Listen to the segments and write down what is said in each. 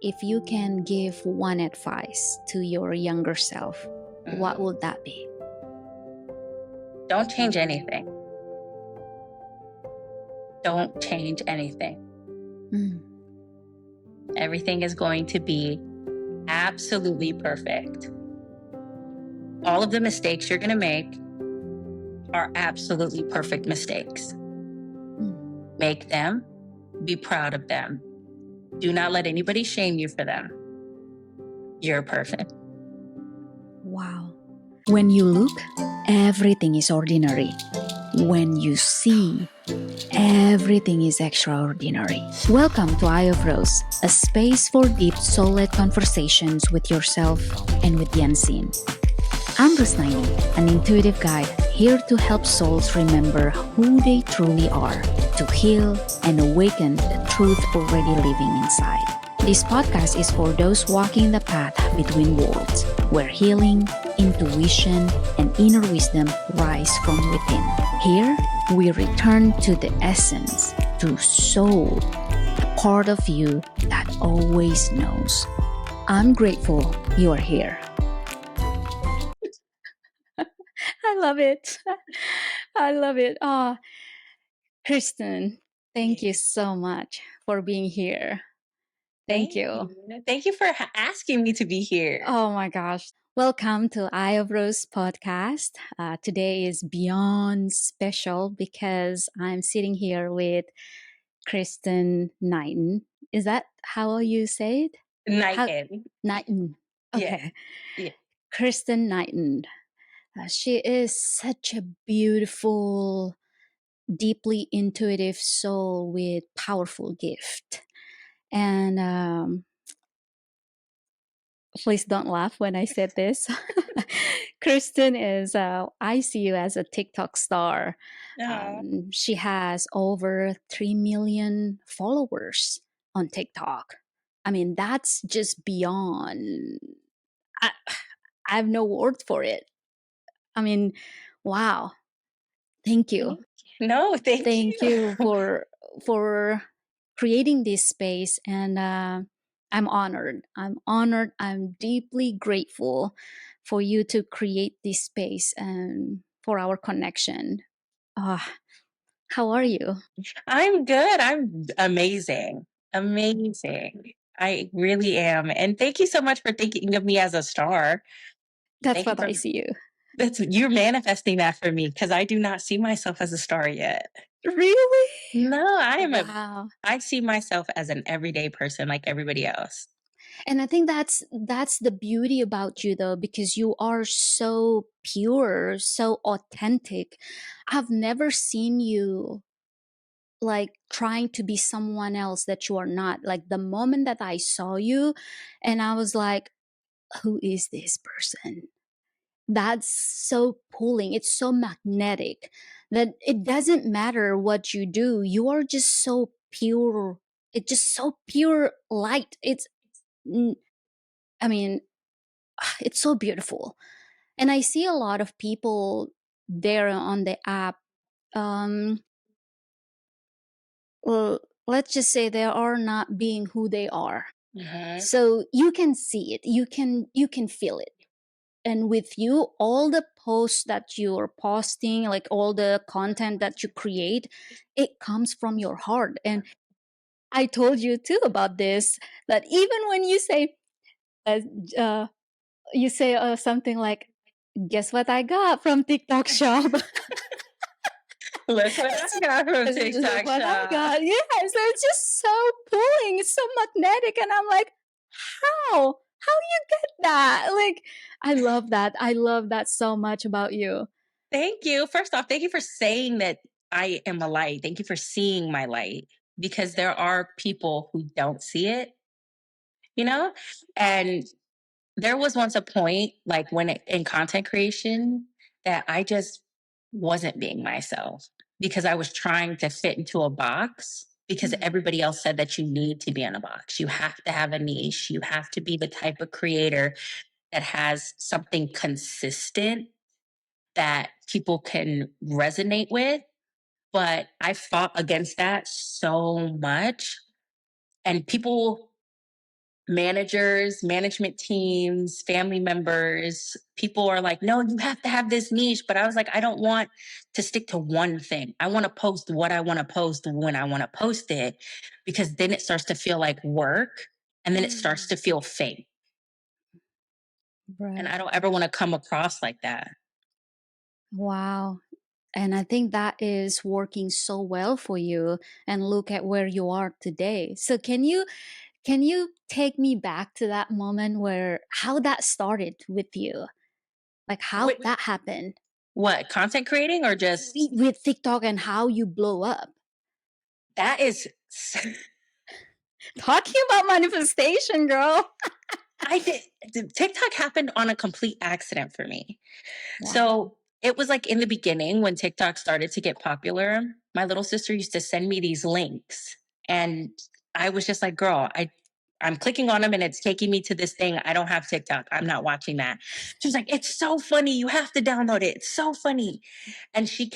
If you can give one advice to your younger self, what would that be? Don't change anything. Don't change anything. Mm. Everything is going to be absolutely perfect. All of the mistakes you're going to make are absolutely perfect mistakes. Make them, be proud of them. Do not let anybody shame you for them. You're perfect. Wow. When you look, everything is ordinary. When you see, everything is extraordinary. Welcome to Eye of Rose, a space for deep, soul-led conversations with yourself and with the unseen. I'm Rusnaini, an intuitive guide here to help souls remember who they truly are, to heal and awaken the truth already living inside. This podcast is for those walking the path between worlds, where healing, intuition, and inner wisdom rise from within. Here, we return to the essence, to soul, the part of you that always knows. I'm grateful you are here. I love it. I love it. Oh, Kristin, thank you so much for being here. Thank you. Thank you for asking me to be here. Oh my gosh. Welcome to Eye of Rose podcast. Today is beyond special because I'm sitting here with Kristin Knighton. Is that how you say it? Knighton. Knighton. Okay. Yeah. Kristin Knighton. She is such a beautiful, deeply intuitive soul with powerful gift. And please don't laugh when I said this. Kristin is, I see you as a TikTok star. She has over 3 million followers on TikTok. I mean, that's just beyond. I have no words for it. I mean, wow. Thank you. No, thank you for creating this space, and I'm honored. I'm deeply grateful for you to create this space and for our connection. How are you? I'm good. I'm amazing. Amazing. I really am. And thank you so much for thinking of me as a star. That's Thank you what for I see you. you're manifesting that for me because I do not see myself as a star yet. Really? No, Wow. I see myself as an everyday person like everybody else. And I think that's the beauty about you, though, because you are so pure, so authentic. I've never seen you like trying to be someone else that you are not. Like the moment that I saw you, and I was like, who is this person? That's so pulling. It's so magnetic that it doesn't matter what you do. You are just so pure. It's just so pure light. I mean, it's so beautiful. And I see a lot of people there on the app. Um, well, let's just say they are not being who they are. Mhm. So you can see it. You can feel it. And with you, all the posts that you're posting, like all the content that you create, it comes from your heart. And I told you too about this, that even when uh, uh, you say something like, guess what I got from TikTok shop? Look what I got from This is TikTok what I shop. got. Yeah, so it's just so pulling, it's so magnetic, and I'm like, how you get that? Like, I love that. I love that so much about you. Thank you. First off, thank you for saying that I am a light. Thank you for seeing my light because there are people who don't see it, you know? And there was once a point, like in content creation, that I just wasn't being myself because I was trying to fit into a box because everybody else said that you need to be in a box. You have to have a niche. You have to be the type of creator that has something consistent that people can resonate with. But I fought against that so much. And people managers, management teams, family members, people are like, no, you have to have this niche. But I was like, I don't want to stick to one thing. I want to post what I want to post when I want to post it, because then it starts to feel like work, and then it starts to feel fake. And Right. I don't ever want to come across like that. Wow. And I think that is working so well for you, and look at where you are today. So can you take me back to that moment where how that started with you? Like how What, that happened what content creating or just with TikTok and how you blow up. that is Talking about manifestation, girl. I did TikTok happened on a complete accident for me. Wow. So it was like in the beginning when TikTok started to get popular, my little sister used to send me these links. And I was just like, girl, I'm clicking on them and it's taking me to this thing. I don't have TikTok. I'm not watching that. She was like, it's so funny. You have to download it. It's so funny. And she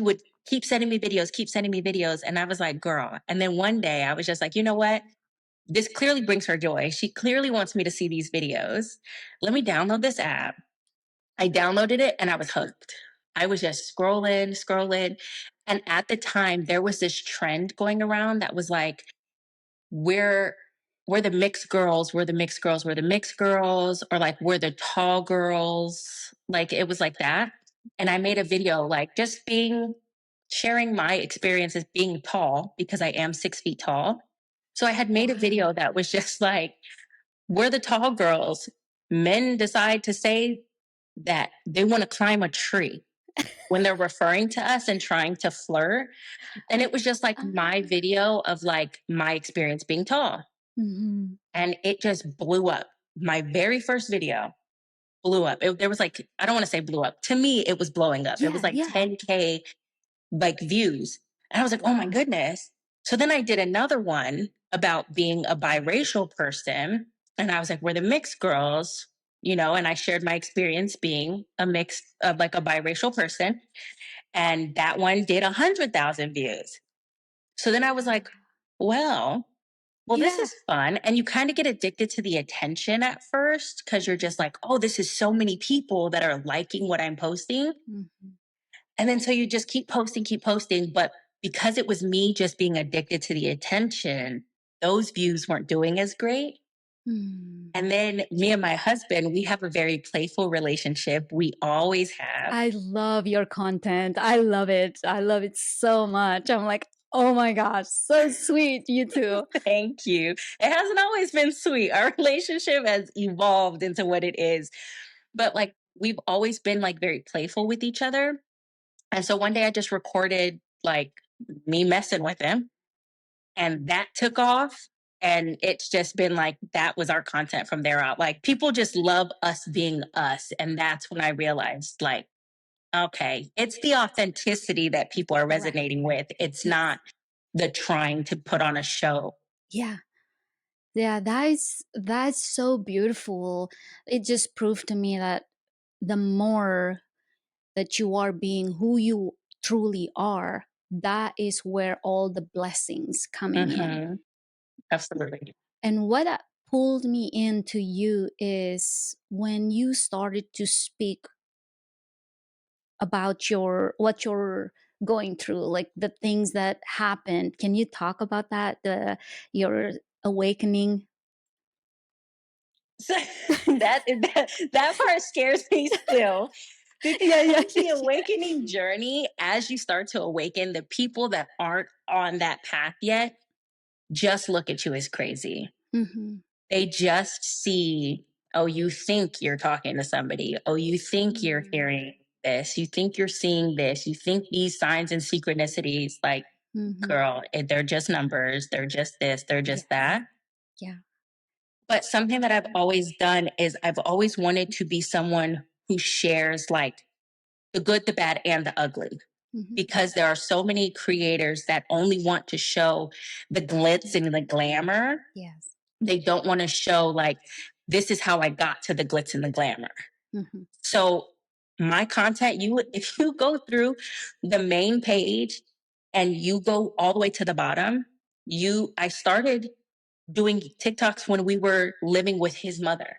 would keep sending me videos, keep sending me videos. And I was like, girl. And then one day I was just like, you know what? This clearly brings her joy. She clearly wants me to see these videos. Let me download this app. I downloaded it and I was hooked. I was just scrolling, scrolling. And at the time, there was this trend going around that was like, we're we're the mixed girls, we're the mixed girls, we're the mixed girls, or like we're the tall girls. Like it was like that. And I made a video like just being sharing my experiences being tall, because I am 6 feet tall. So I had made a video that was just like, we're the tall girls. Men decide to say that they want to climb a tree when they're referring to us and trying to flirt. And it was just like my video of like my experience being tall. Mm-hmm. And it just blew up. My very first video blew up. There was like, I don't want to say blew up. To me, it was blowing up. It was like 10K like views. And I was like, oh my goodness. So then I did another one about being a biracial person. And I was like, we're the mixed girls, and I shared my experience being a mixed, like a biracial person. And that one did 100,000 views. So then I was like, well, this is fun. And you kind of get addicted to the attention at first, because you're just like, oh, this is so many people that are liking what I'm posting. Mm-hmm. And then so you just keep posting, keep posting. But because it was me just being addicted to the attention, those views weren't doing as great. Mm. And then me and my husband, we have a very playful relationship. We always have. I love your content. I love it. I love it so much. I'm like, oh my gosh, so sweet, you two. Thank you. It hasn't always been sweet. Our relationship has evolved into what it is. But like we've always been like very playful with each other. And so one day I just recorded like me messing with him, and that took off. And it's just been like that was our content from there out. Like people just love us being us. And that's when I realized, like, okay, it's the authenticity that people are resonating with. It's not the trying to put on a show. Yeah. Yeah, that's so beautiful. It just proved to me that the more that you are being who you truly are, that is where all the blessings coming in. Absolutely. And what pulled me into you is when you started to speak about what you're going through, like the things that happened. Can you talk about that? Your awakening. So that part scares me still. Because the awakening journey, as you start to awaken, the people that aren't on that path yet just look at you as crazy. Mm-hmm. They just see, oh, you think you're talking to somebody. Oh, you think you're hearing this. You think you're seeing this. You think these signs and synchronicities, like, girl, they're just numbers. They're just this. They're just that. Yeah. But something that I've always done is I've always wanted to be someone who shares like the good, the bad, and the ugly. Because there are so many creators that only want to show the glitz and the glamour. Yes. They don't want to show like, this is how I got to the glitz and the glamour. So my content, if you go through the main page and you go all the way to the bottom, I started doing TikToks when we were living with his mother.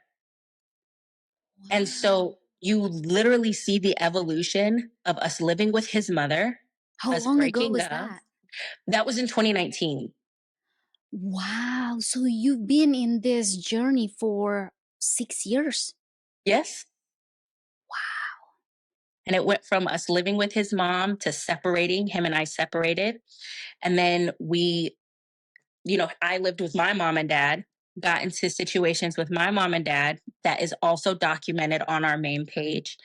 And so you literally see the evolution of us living with his mother, How us long ago breaking was up. that? That was in 2019. Wow. So you've been in this journey for 6 years. Yes. And it went from us living with his mom to separating. Him and I separated. And then I lived with my mom and dad, got into situations with my mom and dad that is also documented on our main page.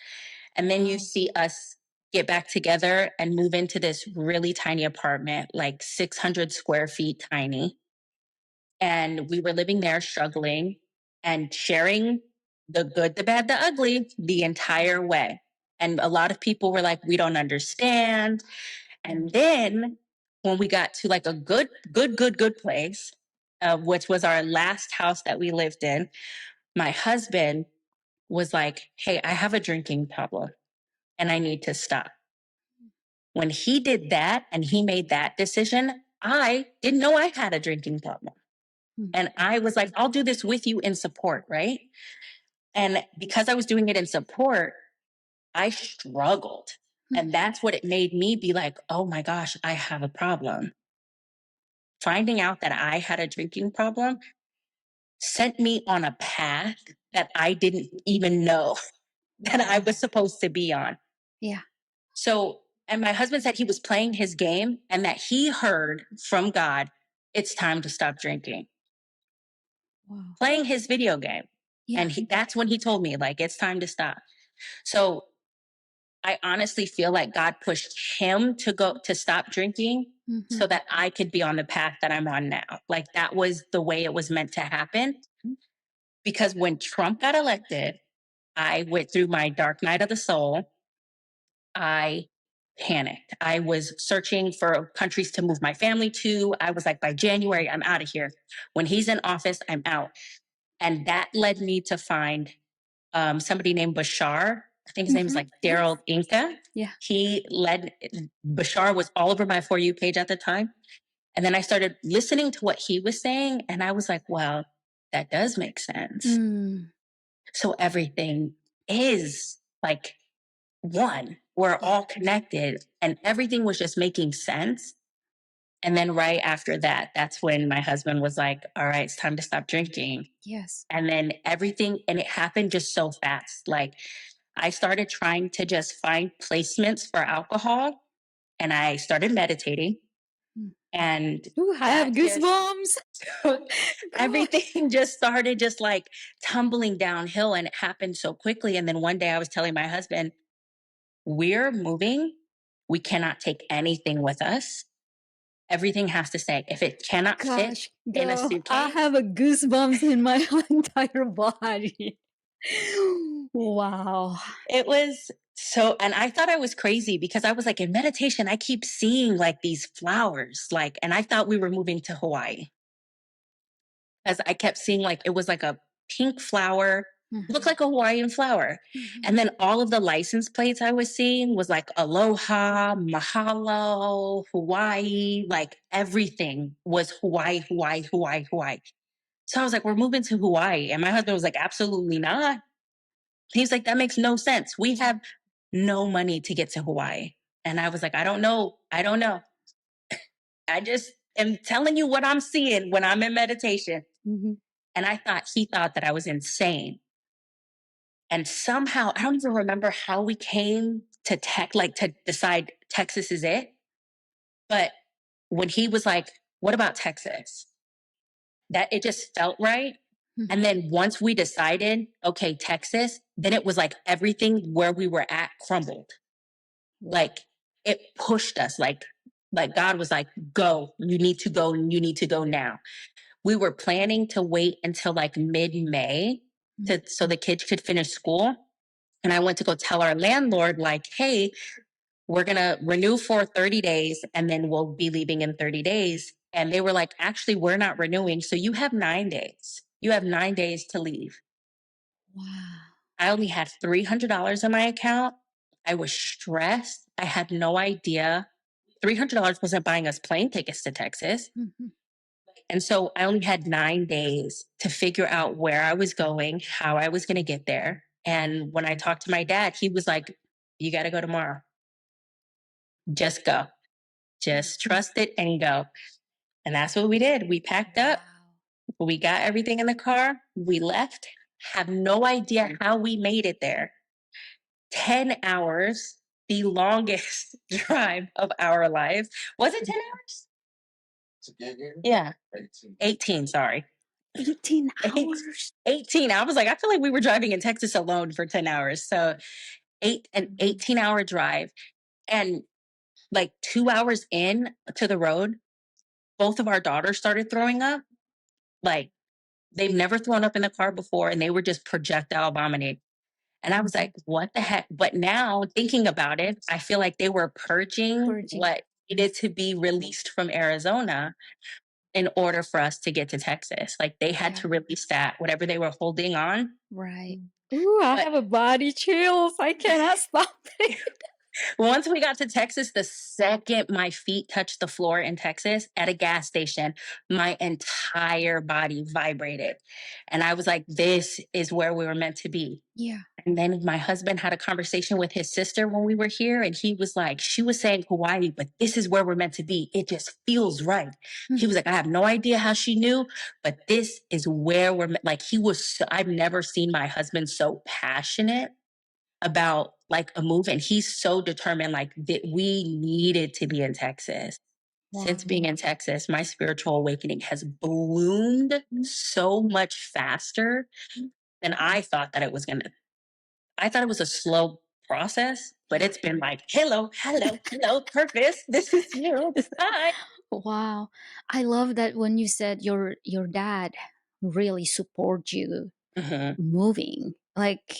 And then you Wow. see us get back together and move into this really tiny apartment, like 600 square feet tiny. And we were living there struggling and sharing the good, the bad, the ugly the entire way. And a lot of people were like, we don't understand. And then when we got to like a good place, which was our last house that we lived in, my husband was like, hey, I have a drinking problem and I need to stop. When he did that and he made that decision, I didn't know I had a drinking problem. And I was like, I'll do this with you in support, right? And because I was doing it in support, I struggled. And that's what it made me be like, oh my gosh, I have a problem. Finding out that I had a drinking problem sent me on a path that I didn't even know that I was supposed to be on. Yeah. So, and my husband said he was playing his game and that he heard from God, it's time to stop drinking. Wow. Playing his video game. Yeah. And that's when he told me, like, it's time to stop. So I honestly feel like God pushed him to stop drinking so that I could be on the path that I'm on now. Like, that was the way it was meant to happen. Because when Trump got elected, I went through my dark night of the soul. I panicked. I was searching for countries to move my family to. I was like, by January, I'm out of here. When he's in office, I'm out. And that led me to find somebody named Bashar. I think his name is like Daryl Inca. Yeah. Bashar was all over my For You page at the time. And then I started listening to what he was saying. And I was like, well, that does make sense. So everything is like one. We're all connected and everything was just making sense. And then right after that, that's when my husband was like, all right, it's time to stop drinking. Yes. And then everything, and it happened just so fast. Like I started trying to just find placements for alcohol and I started meditating. And Ooh, I have goosebumps. Everything just started just like tumbling downhill and it happened so quickly. And then one day I was telling my husband, we're moving. We cannot take anything with us. Everything has to stay. If it cannot fit in a suitcase. I have a goosebumps in my entire body. Wow. It was so, and I thought I was crazy because I was like, in meditation, I keep seeing like these flowers, like, and I thought we were moving to Hawaii. As I kept seeing like, it was like a pink flower, looked like a Hawaiian flower. And then all of the license plates I was seeing was like aloha, mahalo, Hawaii, like everything was Hawaii, Hawaii, Hawaii, Hawaii. So I was like, we're moving to Hawaii. And my husband was like, absolutely not. He's like, that makes no sense. We have no money to get to Hawaii. And I was like, I don't know. I don't know. I just am telling you what I'm seeing when I'm in meditation. And he thought that I was insane. And somehow, I don't even remember how we came to to decide Texas is it. But when he was like, what about Texas? That it just felt right. And then once we decided, okay, Texas, then it was like everything where we were at crumbled. Like it pushed us, like God was like, go, you need to go and you need to go now. We were planning to wait until like mid-May so the kids could finish school. And I went to go tell our landlord, like, hey, we're going to renew for 30 days and then we'll be leaving in 30 days. And they were like, actually, we're not renewing. So you have 9 days. You have 9 days to leave. Wow. I only had $300 in my account. I was stressed. I had no idea. $300 wasn't buying us plane tickets to Texas. And so I only had 9 days to figure out where I was going, how I was going to get there. And when I talked to my dad, he was like, "You got to go tomorrow. Just go. Just trust it and go." And that's what we did. We packed up, we got everything in the car, we left. Have no idea how we made it there. 10 hours, the longest drive of our lives. Was it 10 hours? Yeah. 18, sorry. 18 Eight- hours? 18. I was like, I feel like we were driving in Texas alone for 10 hours. So an 18-hour drive. And like 2 hours in to the road, both of our daughters started throwing up. Like they've never thrown up in the car before, and they were just projectile vomiting. And I was like, what the heck? But now thinking about it, I feel like they were purging what needed to be released from Arizona in order for us to get to Texas. Like they had to release that, whatever they were holding on. Right. Ooh, I have a body chills. I cannot stop it. Once we got to Texas, the second my feet touched the floor in Texas at a gas station, my entire body vibrated. And I was like, this is where we were meant to be. Yeah. And then my husband had a conversation with his sister when we were here, and he was like, she was saying Hawaii, but this is where we're meant to be. It just feels right. He was like, I have no idea how she knew, but this is where we're like, I've never seen my husband so passionate about like a move, and he's so determined like that we needed to be in Texas. Since being in Texas, my spiritual awakening has bloomed so much faster than I thought that it was going to. I thought it was a slow process, but it's been like, hello, purpose. This is you. Hi. Wow. I love that when you said your dad really support you moving. Like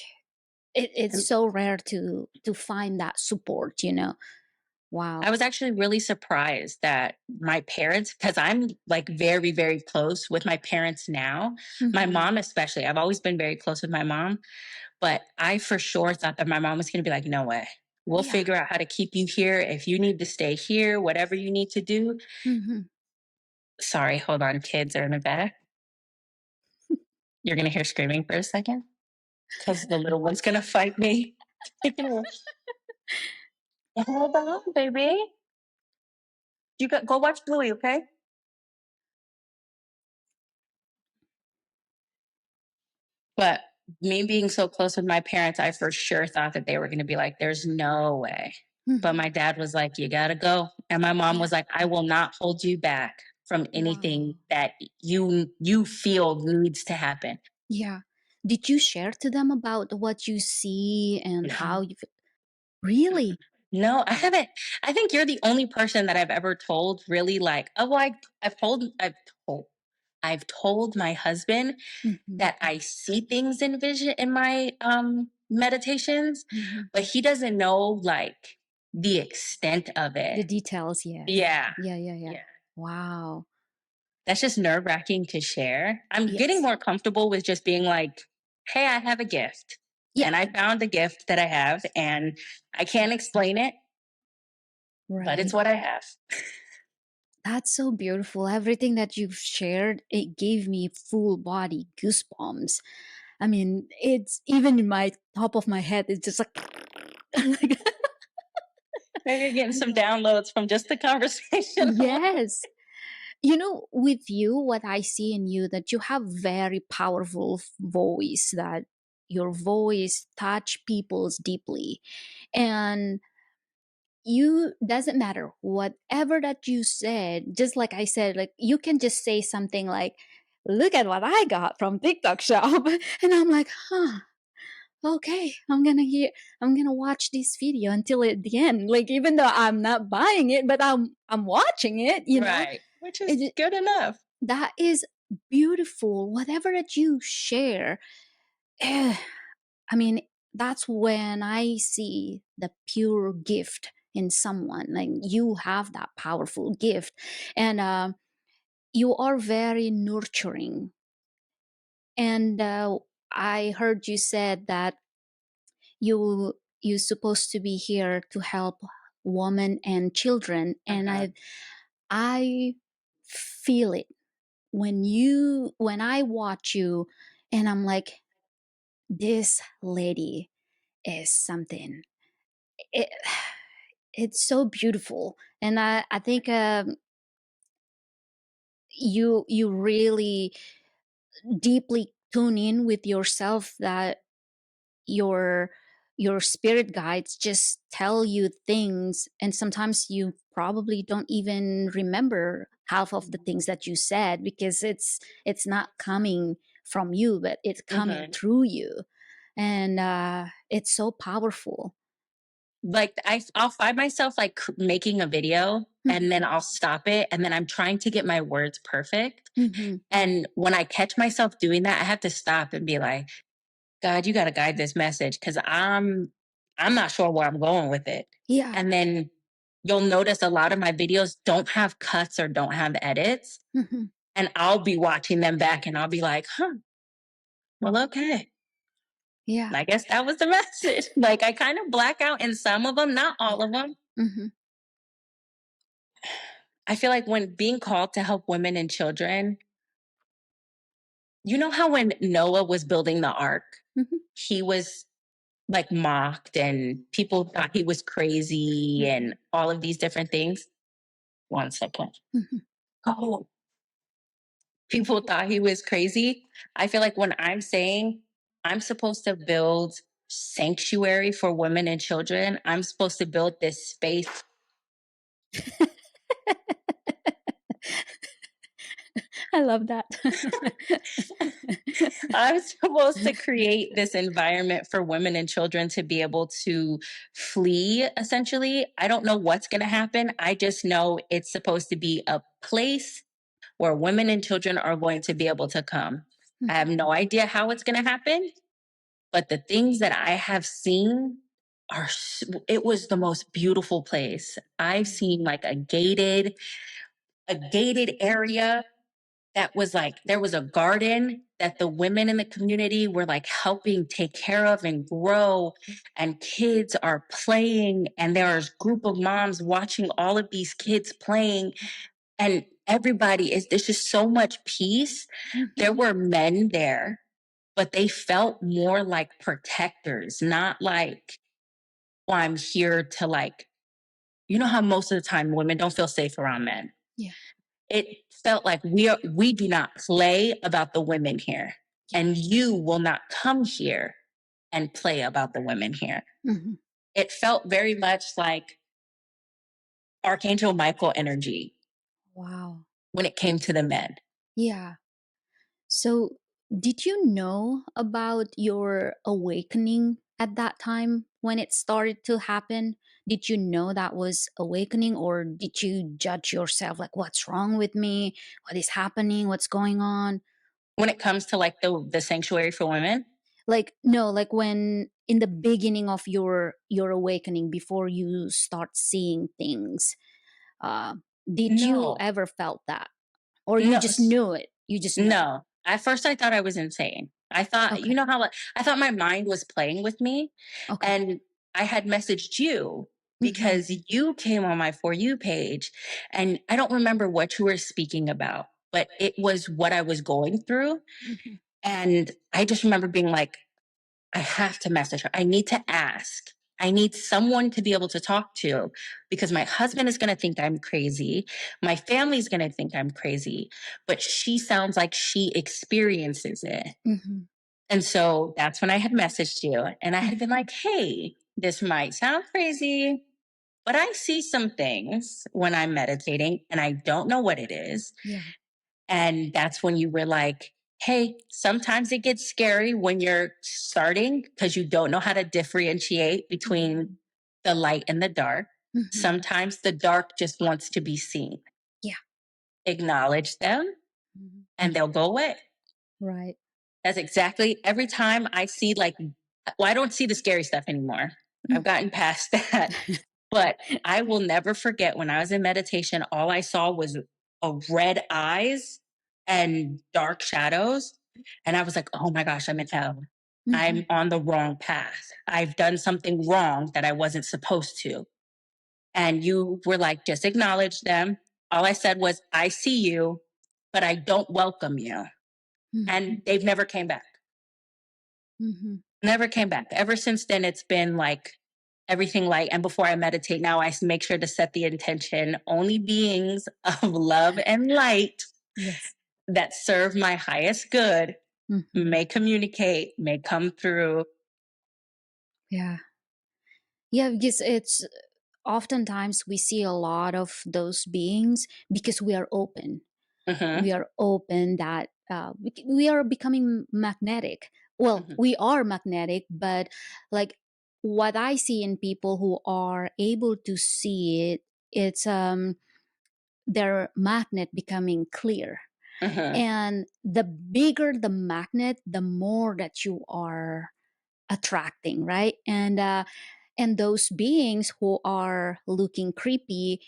it's so rare to find that support, you know. Wow. I was actually really surprised that my parents, because I'm like very, very close with my parents now, my mom especially. I've always been very close with my mom, but I for sure thought that my mom was going to be like, no way. We'll figure out how to keep you here. If you need to stay here, whatever you need to do. Sorry, hold on. Kids are in the back. You're going to hear screaming for a second because the little one's going to fight me. Hold on, baby. Go watch Bluey, okay? But me being so close with my parents, I for sure thought that they were going to be like, there's no way. But my dad was like, you got to go. And my mom was like, I will not hold you back from anything that you feel needs to happen. Yeah. Did you share to them about what you see and how you really? No, I haven't. I think you're the only person that I've ever told really like, oh, well, I've told my husband that I see things in vision in my meditations, but he doesn't know like the extent of it. The details, yeah. Yeah. Wow. That's just nerve-wracking to share. I'm getting more comfortable with just being like, hey, I have a gift. Yeah. And I found a gift that I have, and I can't explain it, but it's what I have. That's so beautiful. Everything that you've shared, it gave me full body goosebumps. I mean, it's even in my top of my head, it's just like, Maybe you're getting some downloads from just the conversation. yes. You know, with you, what I see in you, that you have very powerful voice, that your voice touch people's deeply. And you doesn't matter whatever that you said, just like I said, like you can just say something like, look at what I got from TikTok shop. And I'm like, okay, I'm gonna watch this video until at the end. Like even though I'm not buying it, but I'm watching it, you know. Right. Which is good enough. That is beautiful. Whatever that you share, I mean, that's when I see the pure gift in someone. Like you have that powerful gift, and you are very nurturing. And I heard you said that you're supposed to be here to help women and children, and I feel it. when I watch you and I'm like, this lady is something. It, it's so beautiful, and I think you really deeply tune in with yourself, that your your spirit guides just tell you things, and sometimes you probably don't even remember half of the things that you said, because it's not coming from you, but it's coming through you, and it's so powerful. Like I'll find myself like making a video and then I'll stop it and then I'm trying to get my words perfect. Mm-hmm. And when I catch myself doing that, I have to stop and be like, God, you got to guide this message because I'm not sure where I'm going with it. Yeah. And then you'll notice a lot of my videos don't have cuts or don't have edits. Mm-hmm. And I'll be watching them back and I'll be like, huh, well, okay. Yeah. I guess that was the message. Like I kind of black out in some of them, not all of them. Mm-hmm. I feel like when being called to help women and children, you know how when Noah was building the ark, Mm-hmm. he was like mocked and people thought he was crazy and all of these different things. 1 second. Mm-hmm. Oh, people thought he was crazy. I feel like when I'm saying I'm supposed to build sanctuary for women and children, I'm supposed to build this space. I love that. I'm supposed to create this environment for women and children to be able to flee, essentially. I don't know what's going to happen. I just know it's supposed to be a place where women and children are going to be able to come. I have no idea how it's going to happen, but the things that I have seen are, it was the most beautiful place. I've seen like a gated area that was like there was a garden that the women in the community were like helping take care of and grow, and kids are playing and there's a group of moms watching all of these kids playing, and everybody is there's just so much peace. There were men there, but they felt more like protectors, not like, well, I'm here to like, you know how most of the time women don't feel safe around men. Yeah. It felt like we do not play about the women here, and you will not come here and play about the women here. Mm-hmm. It felt very much like Archangel Michael energy Wow. when it came to the men. Yeah. So, did you know about your awakening at that time when it started to happen? Did you know that was awakening, or did you judge yourself like, what's wrong with me? What is happening? What's going on? When it comes to like the sanctuary for women, Like, no, like when in the beginning of your awakening, before you start seeing things, uh, did you no, ever felt that, or you no, just knew it? You just know. no. At first, I thought I was insane. I thought, you Okay. know how like, I thought my mind was playing with me, Okay. and I had messaged you Mm-hmm. because you came on my For You page, and I don't remember what you were speaking about, but it was what I was going through, Mm-hmm. and I just remember being like, I have to message her. I need to ask. I need someone to be able to talk to because my husband is going to think I'm crazy. My family's going to think I'm crazy, but she sounds like she experiences it. Mm-hmm. And so that's when I had messaged you and I had been like, hey, this might sound crazy, but I see some things when I'm meditating and I don't know what it is. Yeah. And that's when you were like, hey, sometimes it gets scary when you're starting because you don't know how to differentiate between the light and the dark. Mm-hmm. Sometimes the dark just wants to be seen. Yeah. Acknowledge them Mhm. and they'll go away. Right. That's exactly every time I see, like, well, I don't see the scary stuff anymore. I've gotten past that. But I will never forget when I was in meditation, all I saw was a red eyes and dark shadows. And I was like, oh my gosh, I'm in hell. I'm on the wrong path. I've done something wrong that I wasn't supposed to. And you were like, just acknowledge them. All I said was, I see you. but I don't welcome you. And they've never came back. Mm-hmm. Never came back. Ever since then, it's been like everything light. And before I meditate now, I make sure to set the intention only beings of love and light Yes. that serve my highest good Mm-hmm. may communicate, may come through. Yeah. Yeah, because it's oftentimes we see a lot of those beings because we are open. Mm-hmm, We are open that we are becoming magnetic. Well, mm-hmm, we are magnetic, but like what I see in people who are able to see it, it's their magnet becoming clear. mm-hmm, And the bigger the magnet, the more that you are attracting, right? And those beings who are looking creepy,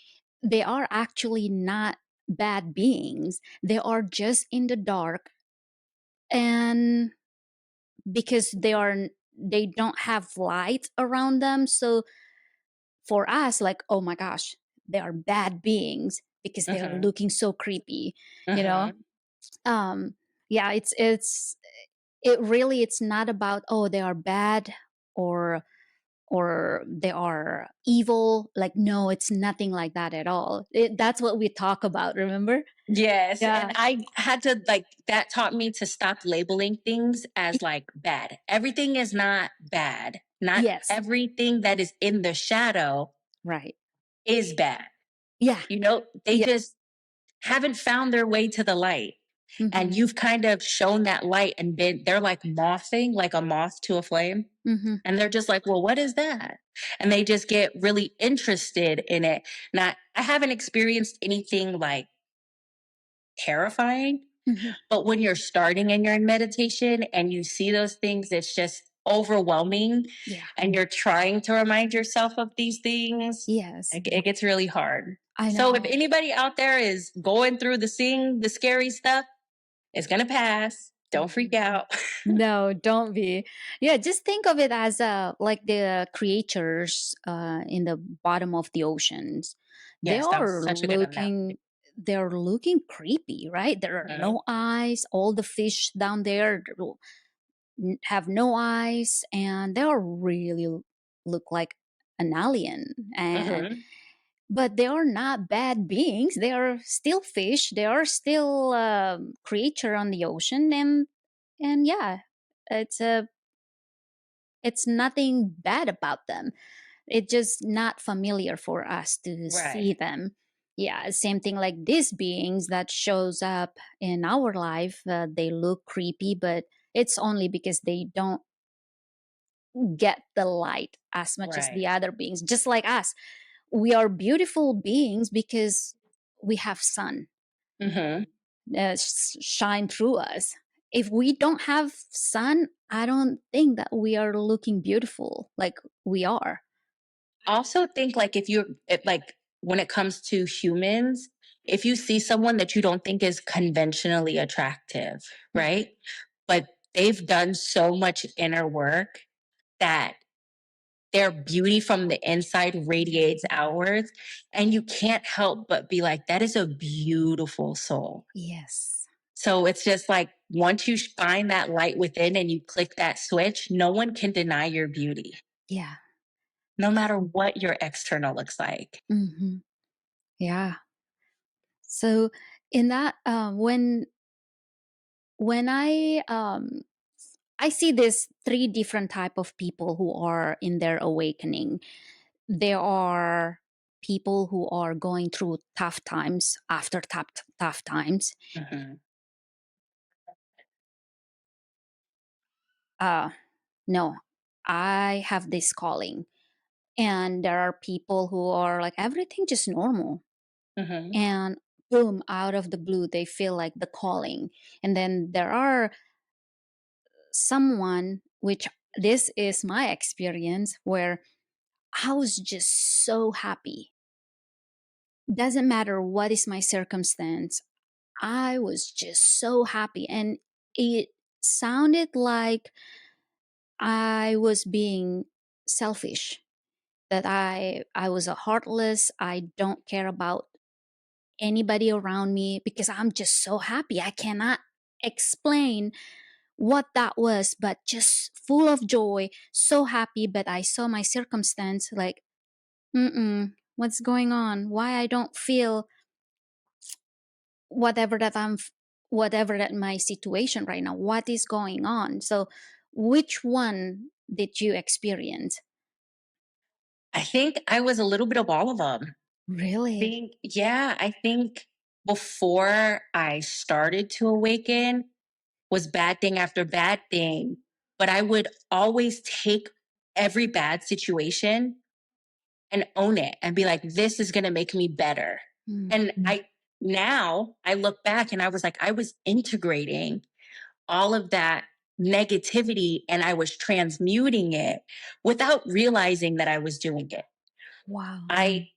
they are actually not bad beings. They are just in the dark, and because they don't have light around them, so for us, like, oh my gosh, they are bad beings because they are mm-hmm, looking so creepy, you know. mm-hmm. um yeah, it really, it's not about, oh, they are bad, or they are evil. Like, no, it's nothing like that at all. That's what we talk about, remember? Yes. And Yeah. I had to, like, that taught me to stop labeling things as like bad. Everything is not bad. Not Yes. everything that is in the shadow Right. is bad. Yeah. They Yeah. just haven't found their way to the light. Mm-hmm. And you've kind of shown that light and they're like mothing, like a moth to a flame. Mm-hmm. And they're just like, well, what is that? And they just get really interested in it. Not, I haven't experienced anything like terrifying, Mm-hmm. but when you're starting and you're in meditation and you see those things, it's just overwhelming. Yeah. And you're trying to remind yourself of these things. Yes. It gets really hard. I So if know. anybody out there is going through seeing the scary stuff, it's going to pass. Don't freak Mhm. out. No, don't be. Yeah, just think of it as like the creatures in the bottom of the oceans. They Yes, that was are such a good analogy. looking, they're looking creepy, right? There are Mhm, no eyes. All the fish down there have no eyes, and they are really look like an alien. And mhm. but they are not bad beings. They are still fish. They are still creature on the ocean, and yeah, it's a it's nothing bad about them. It's just not familiar for us to see Right, them. Yeah, same thing like these beings that shows up in our life. They look creepy, but it's only because they don't get the light as much as the right. other beings. Just like us, we are beautiful beings because we have sun Mhm. shine through us. If we don't have sun, I don't think that we are looking beautiful like we are. Also think like like when it comes to humans, if you see someone that you don't think is conventionally attractive, Mhm. right? But they've done so much inner work that their beauty from the inside radiates outwards. And you can't help but be like, that is a beautiful soul. Yes. So it's just like once you find that light within and you click that switch, no one can deny your beauty, Yeah. no matter what your external looks like. Hmm. Yeah. So in that, when I see this three different type of people who are in their awakening. There are people who are going through tough times after tough times. Mhm. Uh, no, I have this calling. And there are people who are like, everything just normal. Mhm. And boom, out of the blue, they feel like the calling. And then there are someone, which this is my experience, where I was just so happy. Doesn't matter what is my circumstance, I was just so happy. And it sounded like I was being selfish, that I was a heartless, I don't care about anybody around me because I'm just so happy. I cannot explain what that was, but just full of joy, so happy. But I saw my circumstance like, what's going on? Why I don't feel whatever that whatever that my situation right now, what is going on? So which one did you experience? I think I was a little bit of all of them. Really? I think before I started to awaken was bad thing after bad thing, but I would always take every bad situation and own it and be like, this is going to make me better. And now I look back and I was like, I was integrating all of that negativity and I was transmuting it without realizing that I was doing it. Wow. I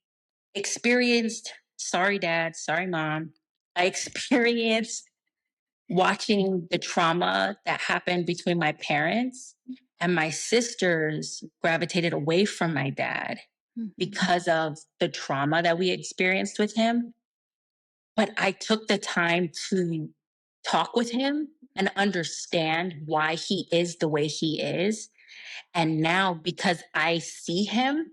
experienced, sorry, dad, sorry, mom. I experienced watching the trauma that happened between my parents, and my sisters gravitated away from my dad because of the trauma that we experienced with him. But I took the time to talk with him and understand why he is the way he is. And now, because I see him,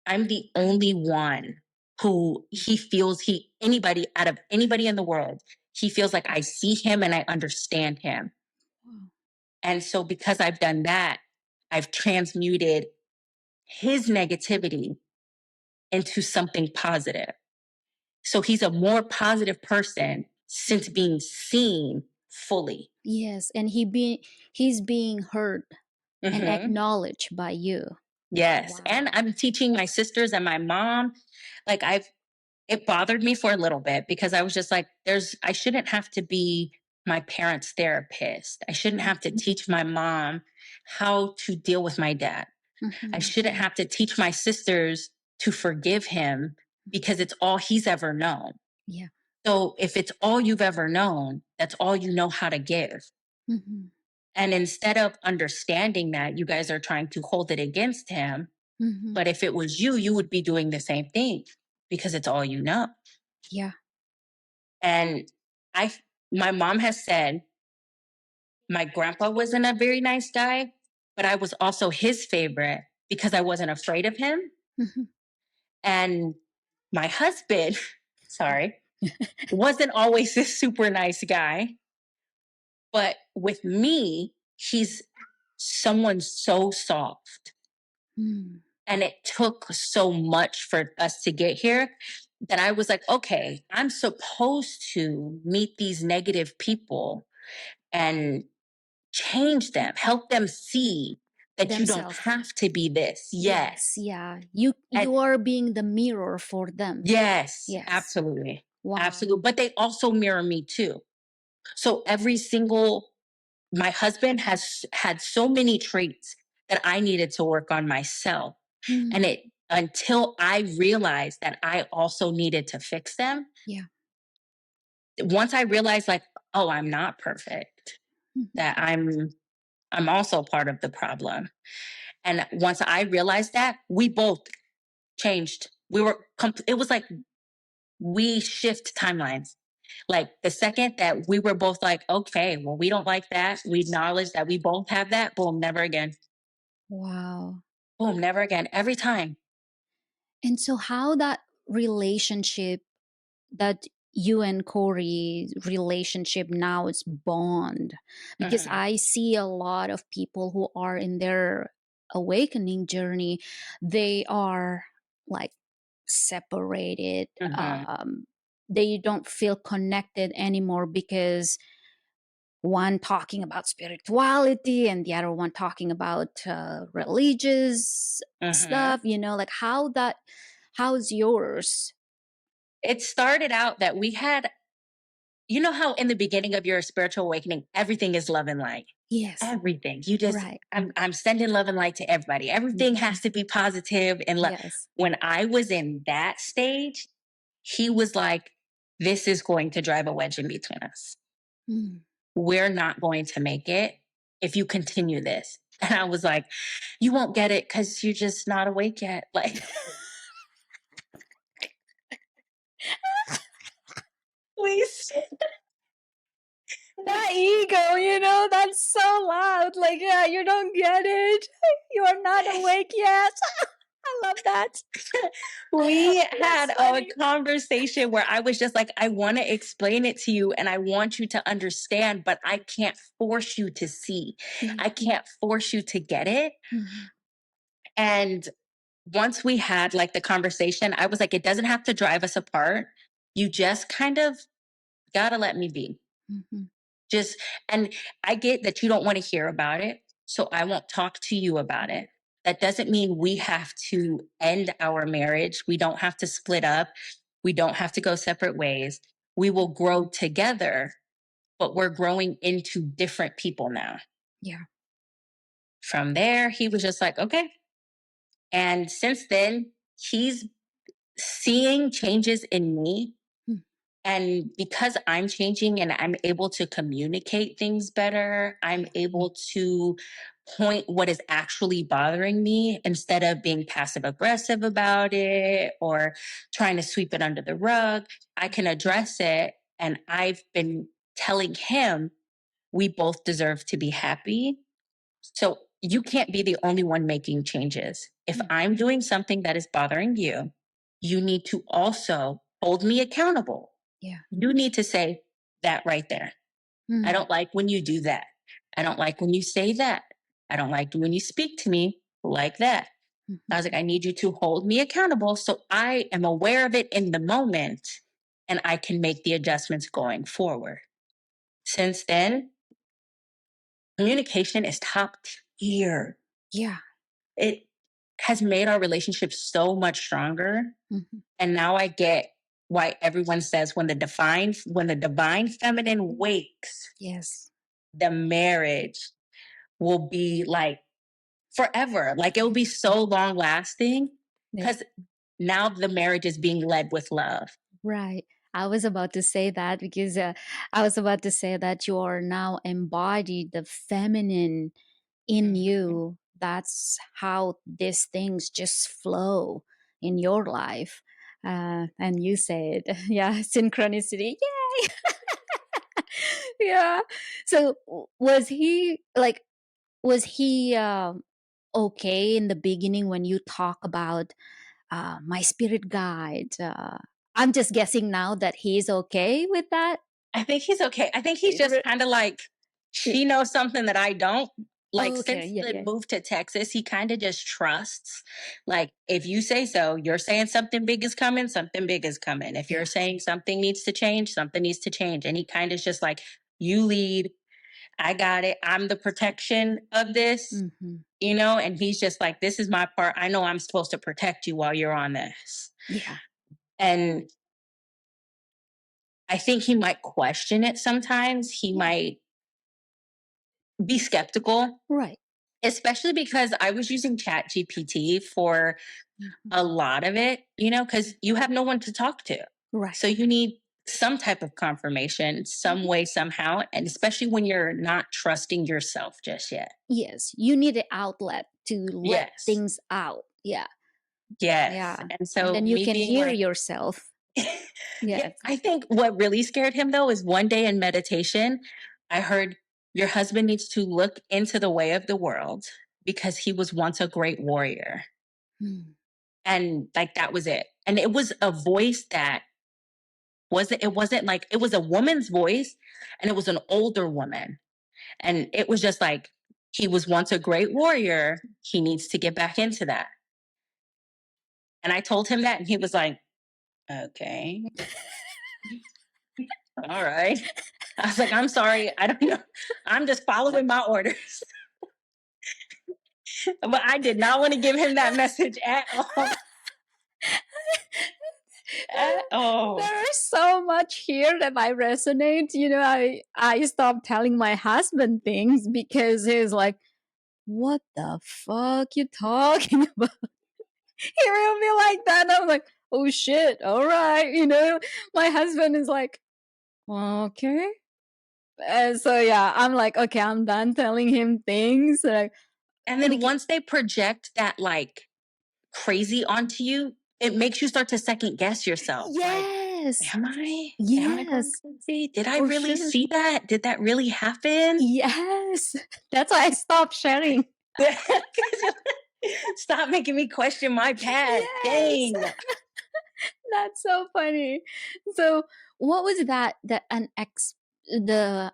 I'm the only one who he feels anybody out of anybody in the world, he feels like I see him and I understand him. Wow. And so, because I've done that, I've transmuted his negativity into something positive. So he's a more positive person since being seen fully. Yes, and he's being heard and acknowledged by you. Yes. Wow. And I'm teaching my sisters and my mom. Like it bothered me for a little bit because I was just like, I shouldn't have to be my parents' therapist. I shouldn't have to teach my mom how to deal with my dad. I shouldn't have to teach my sisters to forgive him because it's all he's ever known. Yeah. So if it's all you've ever known, that's all you know how to give. And instead of understanding that, you guys are trying to hold it against him. But if it was you, you would be doing the same thing because it's all you know. Yeah. And my mom has said my grandpa wasn't a very nice guy, but I was also his favorite because I wasn't afraid of him. And my husband, sorry, wasn't always this super nice guy. But with me, he's someone so soft. And it took so much for us to get here that I was like, okay, I'm supposed to meet these negative people and change them, help them see that you don't Themselves. have to be this. Yes. Yeah. You are being the mirror for them. Yes. Yes. Absolutely. Wow. Absolutely. But they also mirror me too. So my husband has had so many traits that I needed to work on myself. And until I realized that I also needed to fix them. Yeah. Once I realized like, oh, I'm not perfect, that I'm also part of the problem. And once I realized that, we both changed. It was like we shift timelines. Like the second that we were both like, okay, well, we don't like that. We acknowledge that we both have that. Boom, never again. Wow. Boom, never again. Every time. And so how that relationship, that you and Corey relationship now is bond, because I see a lot of people who are in their awakening journey, they are like separated. They don't feel connected anymore because one talking about spirituality and the other one talking about religious stuff, like how's yours? It started out that we had, you know how in the beginning of your spiritual awakening, everything is love and light. Yes. Everything. You just, Right. I'm sending love and light to everybody. Everything has to be positive and love. Yes. When I was in that stage, he was like, this is going to drive a wedge in between us. We're not going to make it if you continue this. And I was like, you won't get it because you're just not awake yet. Like, always That ego, that's so loud. Like, yeah, you don't get it. You are not awake yet. I love that. we had a funny. conversation where I was just like, I want to explain it to you and I want you to understand, but I can't force you to see. I can't force you to get it. Mhm. And once we had like the conversation, I was like, it doesn't have to drive us apart. You just kind of gotta let me be. Mhm. Just, and I get that you don't want to hear about it. So I won't talk to you about it. That doesn't mean we have to end our marriage. We don't have to split up. We don't have to go separate ways. We will grow together, but we're growing into different people now. Yeah. From there, he was just like, okay. And since then, he's seeing changes in me. Mm. And because I'm changing and I'm able to communicate things better, I'm able to point what is actually bothering me instead of being passive aggressive about it or trying to sweep it under the rug. I can address it. And I've been telling him we both deserve to be happy. So you can't be the only one making changes. If I'm doing something that is bothering you, you need to also hold me accountable. Yeah. You need to say that right there. I don't like when you do that. I don't like when you say that. I don't like when you speak to me like that. I was like, I need you to hold me accountable so I am aware of it in the moment and I can make the adjustments going forward. Since then, communication is top tier. Yeah. It has made our relationship so much stronger. Mhm. And now I get why everyone says when the divine feminine wakes, Yes. the marriage will be like forever. Like it will be so long lasting Yeah. because now the marriage is being led with love. Right. I was about to say that because I was about to say that you are now embodied the feminine in you. That's how these things just flow in your life. And you said, yeah, synchronicity. Yay! Yeah. So was he okay in the beginning when you talk about my spirit guide? I'm just guessing now that he's okay with that. I think he's okay. I think he's just kind of like, she knows something that I don't. Like Okay, since yeah, the yeah. move to Texas, he kind of just trusts. Like if you say so, you're saying something big is coming, something big is coming. If you're saying something needs to change, something needs to change. And he kind of just like, you lead, I got it. I'm the protection of this, and he's just like, this is my part. I know I'm supposed to protect you while you're on this. Yeah. And I think he might question it sometimes. He might be skeptical, Right. especially because I was using Chat GPT for a lot of it, because you have no one to talk to. Right. So you need some type of confirmation, some way, somehow, and especially when you're not trusting yourself just yet. Yes. You need an outlet to let Yes. things out. Yeah. Yes. Yeah. And And so then you me can being hear like, yourself. yeah, Yes. I think what really scared him though is one day in meditation, I heard your husband needs to look into the way of the world because he was once a great warrior. And like that was it. And it was a voice that it wasn't like it was a woman's voice and it was an older woman. And it was just like he was once a great warrior. He needs to get back into that. And I told him that and he was like, okay. All right. I was like, I'm sorry. I don't know. I'm just following my orders. But I did not want to give him that message at all. At all. There's so much here that I resonate. I stopped telling my husband things because he's like, what the fuck you talking about? He will be like that. And I'm like, oh shit, all right. My husband is like, okay. And so yeah, I'm like, okay, I'm done telling him things. And then once they project that like crazy onto you, it makes you start to second guess yourself. Yes. Yes. Am I? Am I going Yes. crazy? Did I For really sure. see that? Did that really happen? Yes. That's why I stopped sharing. Stop making me question my past. Yes. Dang. That's so funny. So, what was the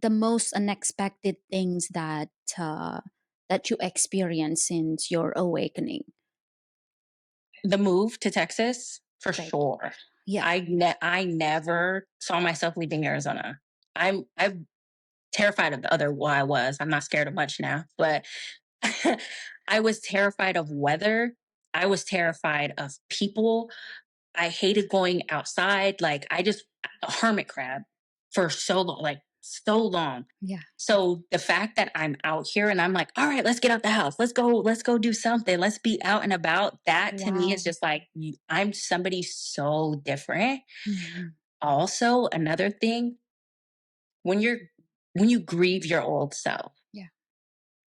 the most unexpected things uh that you experienced since your awakening? The move to Texas, for Like, sure. yeah, I never saw myself leaving Arizona. I'm terrified of the other well, I was. I'm not scared of much now, but I was terrified of weather. I was terrified of people. I hated going outside. Like I just a hermit crab for so long, like so long. yeah, So the fact that I'm out here and I'm like, all right, let's get out the house. Let's go do something. Let's be out and about. That to me is wow. just like I'm somebody so different. Mhm. Also, another thing, when you're when you grieve your old self, Yeah.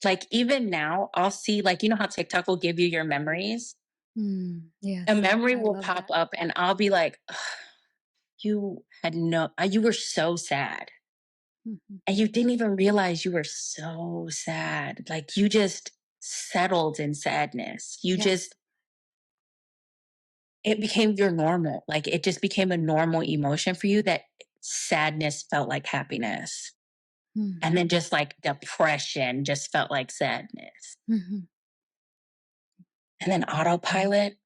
like even now, I'll see like you know how TikTok will give you your memories? A Yes, memory I will love pop that. up and I'll be like, you had no you were so sad Mhm. and you didn't even realize you were so sad. Like you just settled in sadness. You Yeah. just it became your normal. Like it just became a normal emotion for you that sadness felt like happiness. And Mhm. then just like depression just felt like sadness. Mhm. And then autopilot,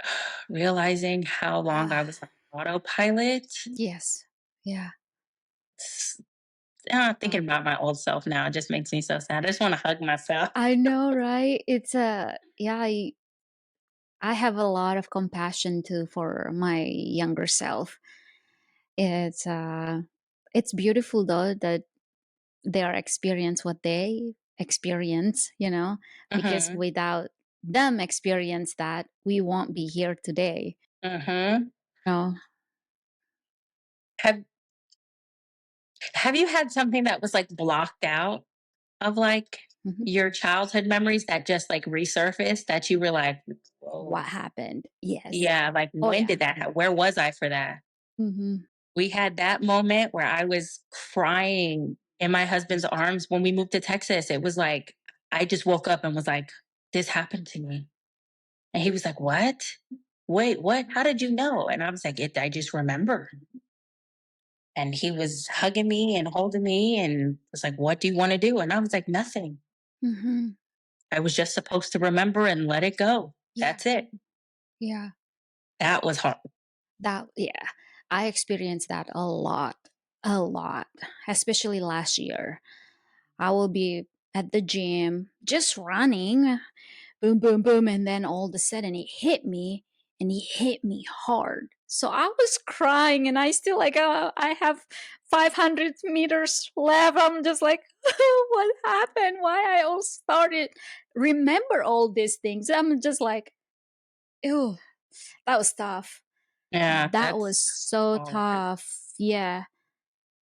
realizing how long I Ah, was on autopilot. yes. Yeah. Thinking about my old self now, it just makes me so sad. I just want to hug myself. I know, right? It's yeah, I have a lot of compassion too for my younger self. It's it's beautiful though that they are experience what they experience, because Hmm. without them experience that, we won't be here today. Hmm. No. Have Have you had something that was like blocked out of like Mhm. your childhood memories that just like resurfaced that you were like, What whoa, happened? Yes. yeah, like Oh when yeah. did that happen? Where was I for that? Hmm. We had that moment where I was crying in my husband's arms when we moved to Texas. It was like I just woke up and was like, this happened to me. And he was like, what? Wait, what? How did you know? And I was like, I just remember. And he was hugging me and holding me and was like, what do you want to do? And I was like, nothing. Hmm. I was just supposed to remember and let it go. Yeah. That's it. Yeah. That was hard. That, yeah. I experienced that a lot, especially last year. I will be at the gym just running, boom, boom, boom. And then all of a sudden it hit me, and it hit me hard. So I was crying, and I still like, I have 500 meters left. I'm just like, what happened? Why I all started remember all these things. I'm just like, ew, that was tough. Yeah, That that's was so hard. tough. Yeah.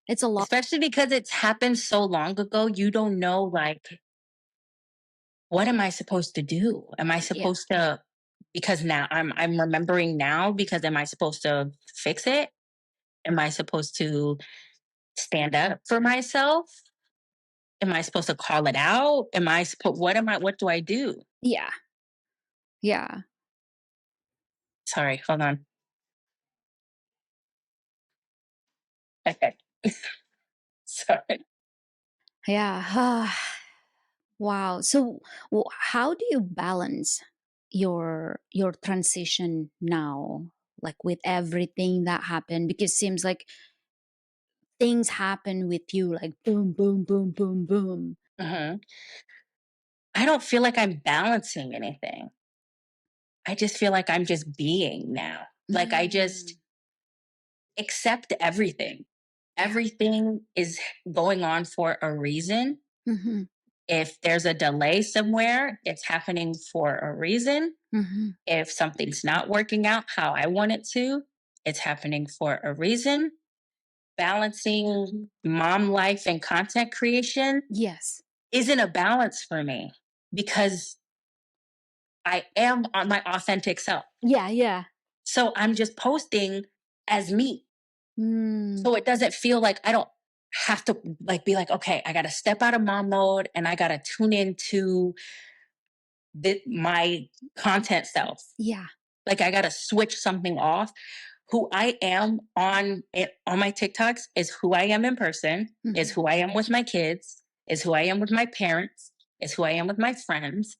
It's a lot. Especially because it's happened so long ago, you don't know, like, what am I supposed to do? Am I Yeah. supposed to, because now I'm remembering now, because am I supposed to fix it? Am I supposed to stand up for myself? Am I supposed to call it out? What do I do? Yeah. Yeah. Sorry, hold on. Okay. Sorry. Yeah. Wow. So, how do you balance your transition now, like with everything that happened? Because it seems like things happen with you, like boom, boom, boom, boom, boom. Mhm. I don't feel like I'm balancing anything. I just feel like I'm just being now. Like I just Mm. accept everything. Yeah. Everything is going on for a reason. Mm-hmm. If there's a delay somewhere, it's happening for a reason. Mm-hmm. If something's not working out how I want it to, it's happening for a reason. Balancing mom life and content creation Yes. isn't a balance for me because I am on my authentic self. Yeah. Yeah. So I'm just posting as me. So it doesn't feel like I don't have to like be like, okay, I got to step out of mom mode and I got to tune into my content self. Yeah. Like I got to switch something off. Who I am on my TikToks is who I am in person, is who I am with my kids, is who I am with my parents, is who I am with my friends.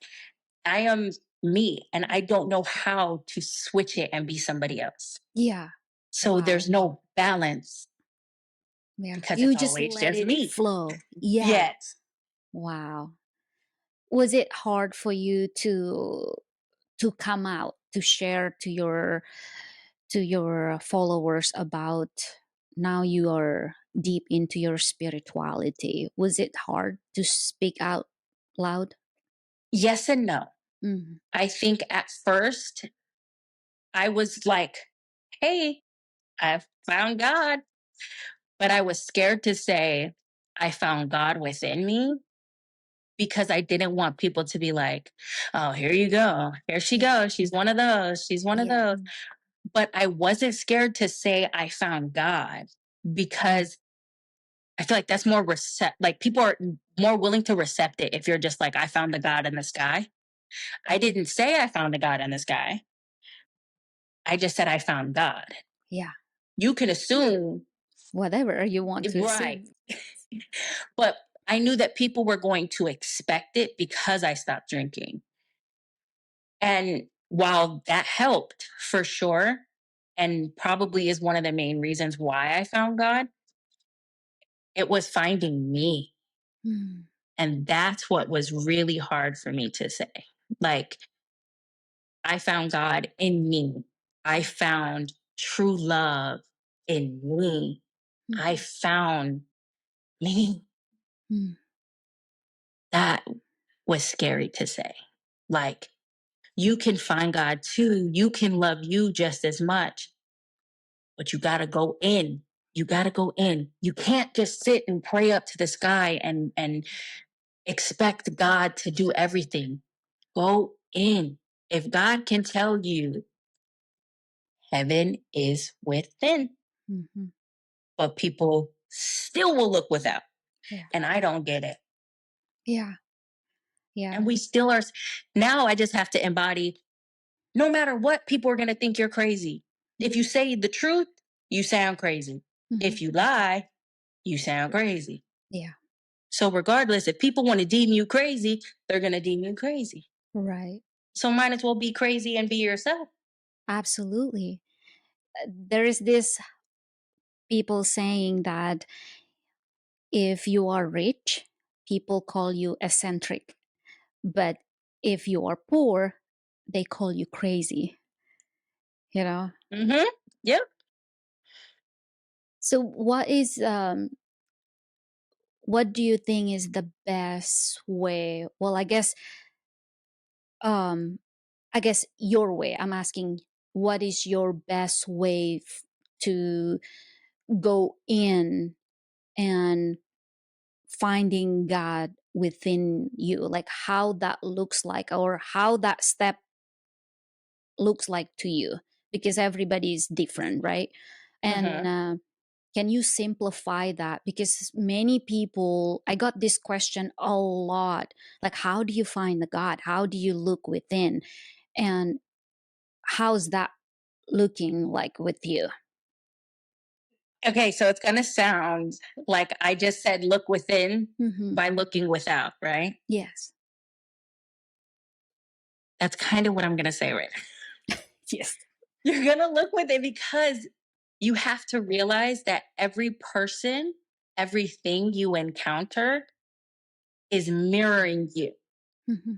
I am me, and I don't know how to switch it and be somebody else. Yeah. So Wow. there's no balance Yeah. because You it's just always let just it me. flow. Yeah. Yes. Wow. Was it hard for you to come out, to share to your followers about now you are deep into your spirituality? Was it hard to speak out loud? Yes and no. Mhm. I think at first I was like, hey, I've found God. But I was scared to say I found God within me because I didn't want people to be like, oh, here you go. Here she goes. She's one of those. She's one of Yeah. those. But I wasn't scared to say I found God because I feel like that's more like people are more willing to accept it if you're just like, I found the God in the sky. I didn't say I found the God in the sky. I just said I found God. Yeah. You can assume, Whatever you want to right? assume. But I knew that people were going to expect it because I stopped drinking. And while that helped for sure, and probably is one of the main reasons why I found God, it was finding me. Mm. And that's what was really hard for me to say. Like, I found God in me. I found true love in me. I found me. Mm. That was scary to say. Like, you can find God too. You can love you just as much, but you got to go in. You got to go in. You can't just sit and pray up to the sky and expect God to do everything. Go in. If God can tell you heaven is within, Mm-hmm. but people still will look without. Yeah. And I don't get it. Yeah. Yeah. And we still are. Now I just have to embody no matter what, people are going to think you're crazy. If you say the truth, you sound crazy. If you lie, you sound crazy. Yeah. So, regardless, if people want to deem you crazy, they're going to deem you crazy. Right. So, might as well be crazy and be yourself. Absolutely. There is this people saying that if you are rich, people call you eccentric. But if you are poor, they call you crazy, you know? Mm-hmm. Yep. So what do you think is the best way? Well, um I guess your way. I'm asking what is your best way to go in and finding God within you, like how that looks like or how that step looks like to you, because everybody is different, right? And Mm-hmm. can you simplify that? Because many people, I got this question a lot, like how do you find the God? How do you look within? And how's that looking like with you? Okay, so it's going to sound like I just said look within Mm-hmm. by looking without, right? Yes. That's kind of what I'm going to say right now. Yes. You're going to look within because you have to realize that every person, everything you encounter is mirroring you. Mm-hmm.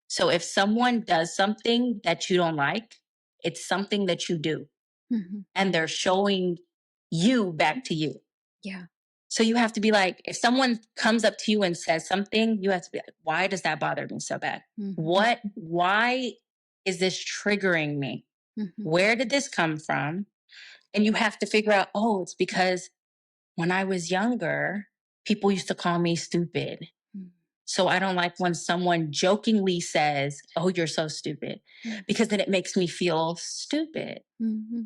So if someone does something that you don't like, it's something that you do, Mm-hmm. and they're showing you back to you. Yeah. So you have to be like, if someone comes up to you and says something, you have to be like, why does that bother me so bad? Mm-hmm. Why is this triggering me? Mm-hmm. Where did this come from? And you have to figure out, oh, it's because when I was younger, people used to call me stupid. So I don't like when someone jokingly says, oh, you're so stupid, because then it makes me feel stupid. Mm-hmm.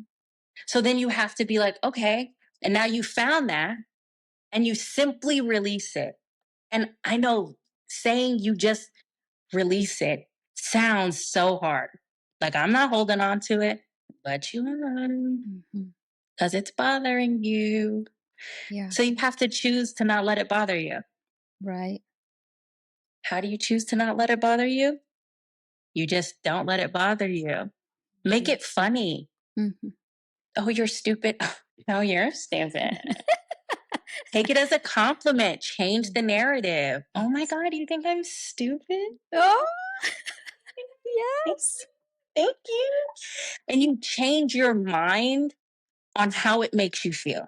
So then you have to be like, okay, And now you found that and you simply release it. And I know saying you just release it sounds so hard. Like, I'm not holding on to it, let you alone because it's bothering you. Yeah. So you have to choose to not let it bother you. Right. How do you choose to not let it bother you? You just don't let it bother you. Make it funny. Mm-hmm. Oh, you're stupid. No, you're stupid. Take it as a compliment. Change the narrative. Oh my God, you think I'm stupid? Oh, Thank yes. thank you. And you change your mind on how it makes you feel.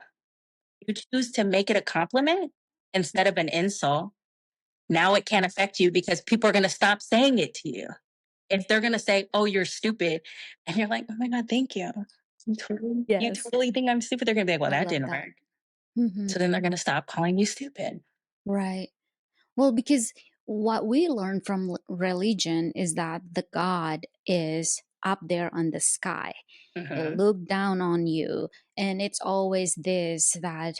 You choose to make it a compliment instead of an insult. Now it can't affect you because people are going to stop saying it to you. If they're going to say, oh, you're stupid, and you're like, oh my God, thank you. You Yes. totally think I'm stupid. They're going to be like, well, I that love didn't that. work. Mm-hmm. So then they're going to stop calling you stupid. Right. Well, because what we learn from religion is that the God is up there on the sky, look down on you. And it's always this that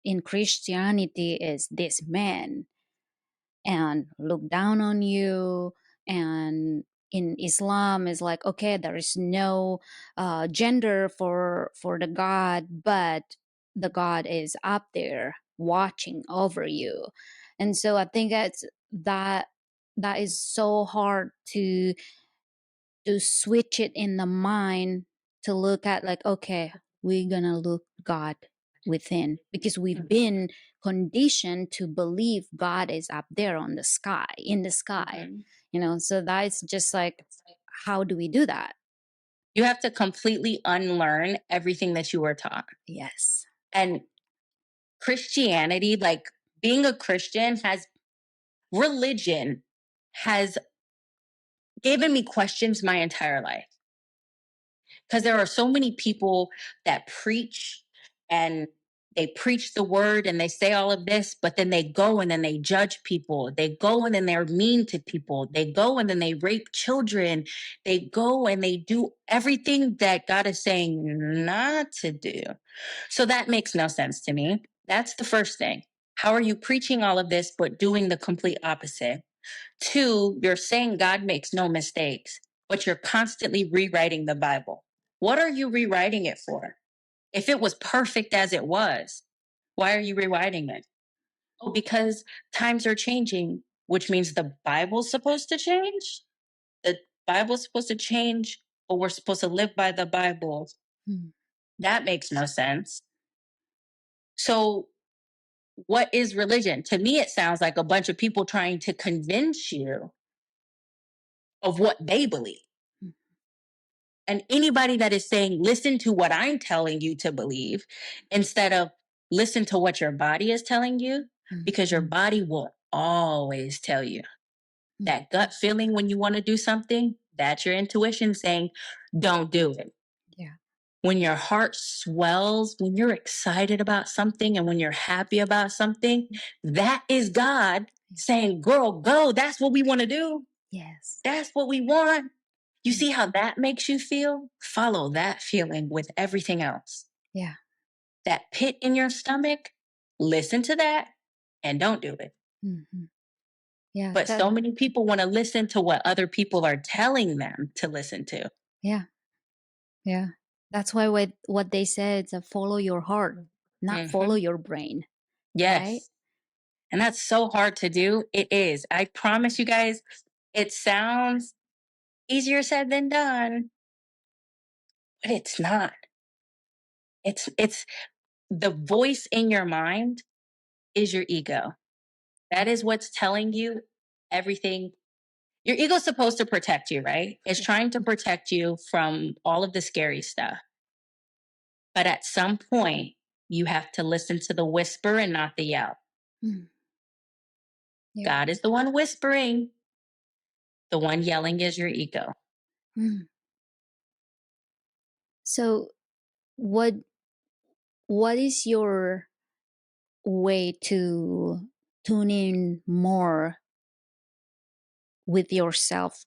in Christianity is this man and look down on you. And in Islam is like, okay, there is no gender for the God, but the God is up there watching over you. And so I think that is so hard to switch it in the mind to look at, like, okay, we're gonna look God within, because we've been conditioned to believe God is up there on the sky, in the sky, so that's just like, how do we do that? You have to completely unlearn everything that you were taught. Yes. And Christianity, like being a Christian, religion has given me questions my entire life. Because there are so many people that preach and they preach the word and they say all of this, but then they go and then they judge people. They go and then they're mean to people. They go and then they rape children. They go and they do everything that God is saying not to do. So that makes no sense to me. That's the first thing. How are you preaching all of this, but doing the complete opposite? Two, you're saying God makes no mistakes, but you're constantly rewriting the Bible. What are you rewriting it for? If it was perfect as it was, why are you rewriting it? Oh, because times are changing, which means the Bible's supposed to change. The Bible's supposed to change, but we're supposed to live by the Bible. That makes no sense. So, what is religion? To me, it sounds like a bunch of people trying to convince you of what they believe. And anybody that is saying, listen to what I'm telling you to believe, instead of listen to what your body is telling you, because your body will always tell you. That gut feeling when you want to do something, that's your intuition saying, don't do it. Yeah. When your heart swells, when you're excited about something and when you're happy about something, that is God saying, girl, go. That's what we want to do. Yes. That's what we want. You see how that makes you feel? Follow that feeling with everything else. Yeah. That pit in your stomach, listen to that and don't do it. Yeah. But so many people want to listen to what other people are telling them to listen to. Yeah. Yeah. That's why what they said is follow your heart, not follow your brain. Yes. Right? And that's so hard to do. It is. I promise you guys, it sounds easier said than done, but it's not. It's the voice in your mind is your ego. That is what's telling you everything. Your ego's supposed to protect you, right? It's trying to protect you from all of the scary stuff. But at some point, you have to listen to the whisper and not the yell. Yeah. God is the one whispering. The one yelling is your ego. So what is your way to tune in more with yourself,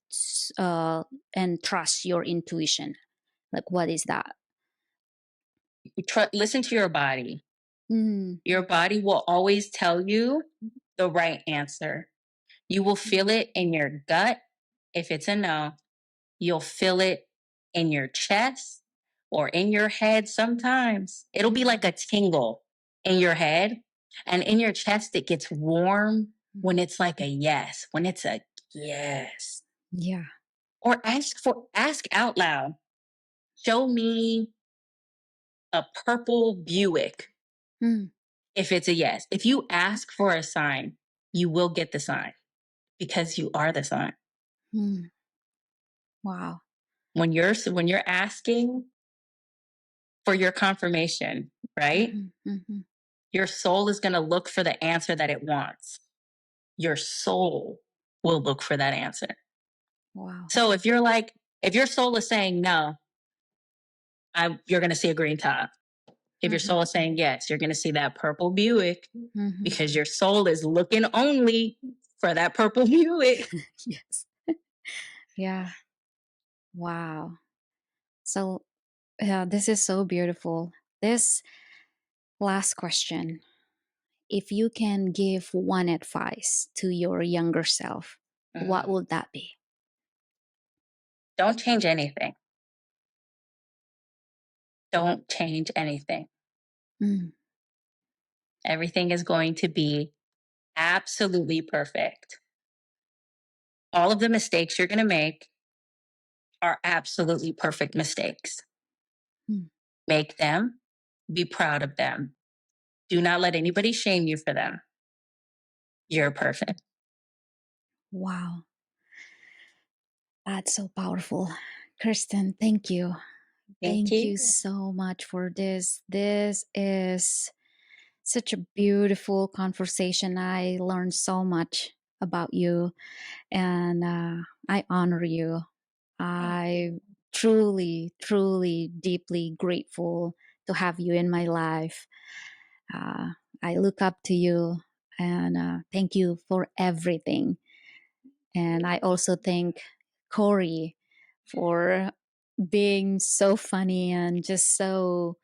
and trust your intuition? Like, what is that? Listen to your body. Mm. Your body will always tell you the right answer. You will feel it in your gut if it's a no. You'll feel it in your chest or in your head sometimes. It'll be like a tingle in your head, and in your chest, it gets warm when it's like a yes, when it's a yes. Yeah. Or ask out loud. Show me a purple Buick Mm. if it's a yes. If you ask for a sign, you will get the sign because you are the sign. Mm. Wow. When you're asking for your confirmation, right? Mm-hmm. Your soul is going to look for the answer that it wants. Your soul will look for that answer. Wow. So if your soul is saying no, you're going to see a green top. If your soul is saying yes, you're going to see that purple Buick Mm-hmm. because your soul is looking only for that purple Buick. Yes. Yeah. Wow. So, yeah, this is so beautiful. This last question. If you can give one advice to your younger self, what would that be? Don't change anything. Don't change anything. Mm. Everything is going to be absolutely perfect. All of the mistakes you're going to make are absolutely perfect mistakes. Mm. Make them, be proud of them. Do not let anybody shame you for them. You're perfect. Wow. That's so powerful. Kristin, thank you. Thank you so much for this. This is such a beautiful conversation. I learned so much about you, and I honor you. I truly, truly, deeply grateful to have you in my life. Uh, I look up to you, and thank you for everything. And I also thank Corey for being so funny and just so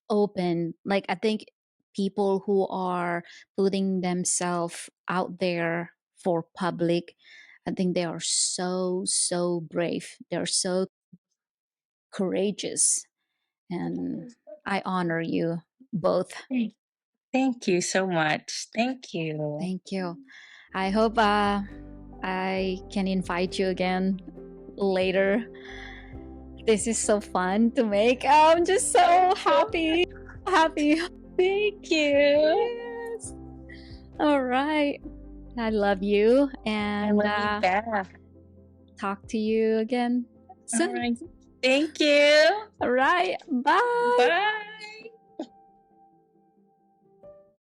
open. Like, I think people who are putting themselves out there for public, I think they are so, so brave. They're so courageous. And I honor you both. Thank you so much. Thank you. Thank you. I hope I can invite you again later. This is so fun to make. I'm just so happy. Happy. Thank you. Yes. All right. I love you and I love you back. talk to you again All soon. right. Thank you. All right. Bye. Bye.